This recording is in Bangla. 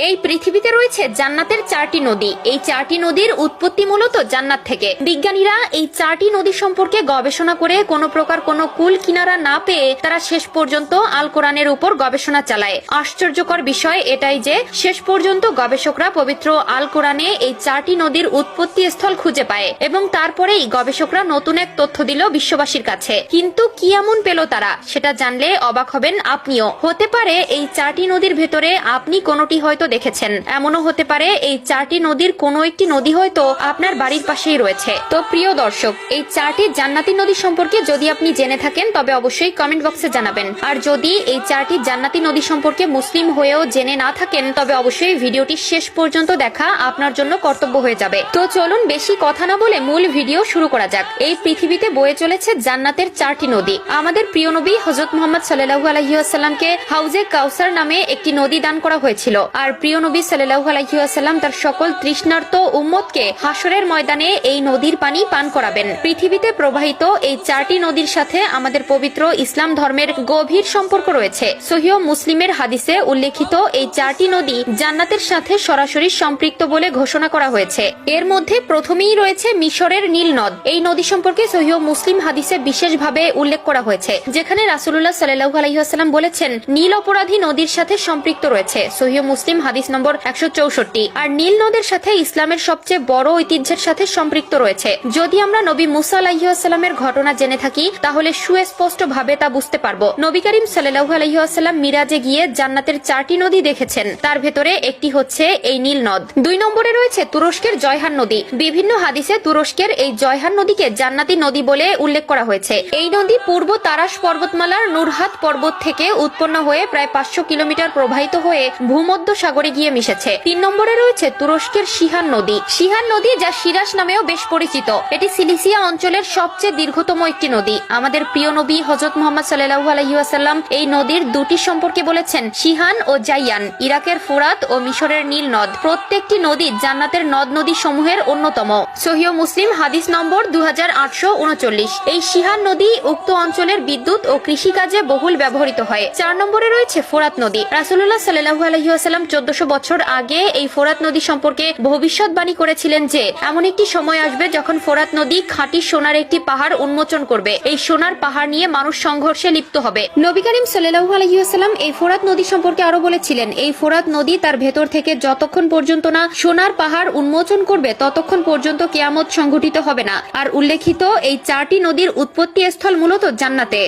এই পৃথিবীতে রয়েছে জান্নাতের 4টি নদী। এই 4টি নদীর উৎপত্তি মূলত জান্নাত থেকে। বিজ্ঞানীরা এই 4টি নদী সম্পর্কে গবেষণা করে কোনো প্রকার কোনো কুল কিনারা না পেয়ে তারা শেষ পর্যন্ত আল কোরআনের উপর গবেষণা চালায়। আশ্চর্যকর বিষয় এটাই যে শেষ পর্যন্ত গবেষকরা পবিত্র আল কোরআনে এই 4টি নদীর উৎপত্তি স্থল খুঁজে পায় এবং তারপরেই গবেষকরা নতুন এক তথ্য দিল বিশ্ববাসীর কাছে। কিন্তু কি এমন পেল তারা, সেটা জানলে অবাক হবেন আপনিও। হতে পারে এই 4টি নদীর ভেতরে আপনি কোনোটি হয়তো দেখেছেন, এমনও হতে পারে এই 4টি নদীর কোনো একটি নদী হয়তো আপনার বাড়ির পাশেই রয়েছে। তো প্রিয় দর্শক, এই 4টি জান্নাতি নদী সম্পর্কে যদি আপনি জেনে থাকেন তবে অবশ্যই কমেন্ট বক্সে জানাবেন। আর যদি এই 4টি জান্নাতি নদী সম্পর্কে মুসলিম হয়েও জেনে না থাকেন তবে অবশ্যই ভিডিওটি শেষ পর্যন্ত দেখা আপনার জন্য কর্তব্য হয়ে যাবে। তো চলুন বেশি কথা না বলে মূল ভিডিও শুরু করা যাক। এই পৃথিবীতে বয়ে চলেছে জান্নাতের 4টি নদী। আমাদের প্রিয় নবী হযরত মুহাম্মদ সাল্লাল্লাহু আলাইহি ওয়াসাল্লামকে হাউজে কাউসার নামে একটি নদী দান করা হয়েছিল। আর প্রিয় নবী সাল্লাল্লাহু আলাইহি ওয়াসাল্লাম তার সকল তৃষ্ণার্ত উম্মতকে হাসরের ময়দানে এই নদীর পানি পান করাবেন। পৃথিবীতে প্রবাহিত এই 4টি নদীর সাথে আমাদের পবিত্র ইসলাম ধর্মের গভীর সম্পর্ক রয়েছে। সহিহ মুসলিমের হাদিসে উল্লেখিত এই 4টি নদী জান্নাতের সাথে সরাসরি সম্পৃক্ত বলে ঘোষণা করা হয়েছে। এর মধ্যে প্রথমেই রয়েছে মিশরের নীল নদ। এই নদী সম্পর্কে সহিহ মুসলিম হাদিসে বিশেষভাবে উল্লেখ করা হয়েছে, যেখানে রাসূলুল্লাহ সাল্লাল্লাহু আলাইহি ওয়াসাল্লাম বলেছেন নীল অপরাধী নদীর সাথে সম্পৃক্ত রয়েছে। সহিহ মুসলিম হাদিস নম্বর 164। আর নীল নদের সাথে ইসলামের সবচেয়ে বড় ঐতিহ্যের সাথে সম্পৃক্ত রয়েছে। যদি আমরা নবী মুসা আলাইহিস সালামের ঘটনা জেনে থাকি তাহলে সুস্পষ্ট ভাবে তা বুঝতে পারবো। নবী করিম সাল্লাল্লাহু আলাইহি ওয়াসাল্লাম মিরাজে গিয়ে জান্নাতের 4টি নদী দেখেছেন, তার ভেতরে একটি হচ্ছে এই নীল নদ। 2 নম্বরে রয়েছে তুরস্কের জয়হান নদী। বিভিন্ন হাদিসে তুরস্কের এই জয়হান নদীকে জান্নাতি নদী বলে উল্লেখ করা হয়েছে। এই নদী পূর্ব তারাস পর্বতমালার নুরহাত পর্বত থেকে উৎপন্ন হয়ে প্রায় 500 কিলোমিটার প্রবাহিত হয়ে ভূমধ্য সাগরে গিয়ে মিশেছে। 3 নম্বরে রয়েছে তুরস্কের সিহান নদী। সিহান নদী যা সিরাস নামেও বেশ পরিচিত, এটি সিলিসিয়া অঞ্চলের সবচেয়ে দীর্ঘতম একটি নদী। আমাদের প্রিয় নবী হযরত মুহাম্মদ সাল্লাল্লাহু আলাইহি ওয়াসাল্লাম এই নদীর দুটি সম্পর্কে বলেছেন সিহান ও জাইয়ান। ইরাকের ফুরাত ও মিশরের নীল নদ প্রত্যেকটি নদী জান্নাতের নদ নদী সমূহের অন্যতম। সহিহ মুসলিম হাদিস নম্বর 2839। এই সিহান নদী উক্ত অঞ্চলের বিদ্যুৎ ও কৃষিকাজে বহুল ব্যবহৃত হয়। 4 নম্বরে রয়েছে ফোরাত নদী। রাসূলুল্লাহ সাল্লাল্লাহু আলাইহি ওয়াসাল্লাম 1400 বছর আগে এই ফোরাত নদী সম্পর্কে ভবিষ্যৎবাণী করেছিলেন যে এমন একটি সময় আসবে যখন ফোরাত নদী খাঁটি সোনার একটি পাহাড় উন্মোচন করবে। এই সোনার পাহাড় নিয়ে মানুষ সংঘর্ষে লিপ্ত হবে। নবী করিম সাল্লাল্লাহু আলাইহি ওয়াসাল্লাম এই ফোরাত নদী সম্পর্কে আরো বলেছিলেন, এই ফোরাত নদী তার ভেতর থেকে যতক্ষণ পর্যন্ত না সোনার পাহাড় উন্মোচন করবে ততক্ষণ পর্যন্ত কিয়ামত সংঘটিত হবে না। আর উল্লেখিত এই 4টি নদীর উৎপত্তি স্থল মূলত জান্নাতে।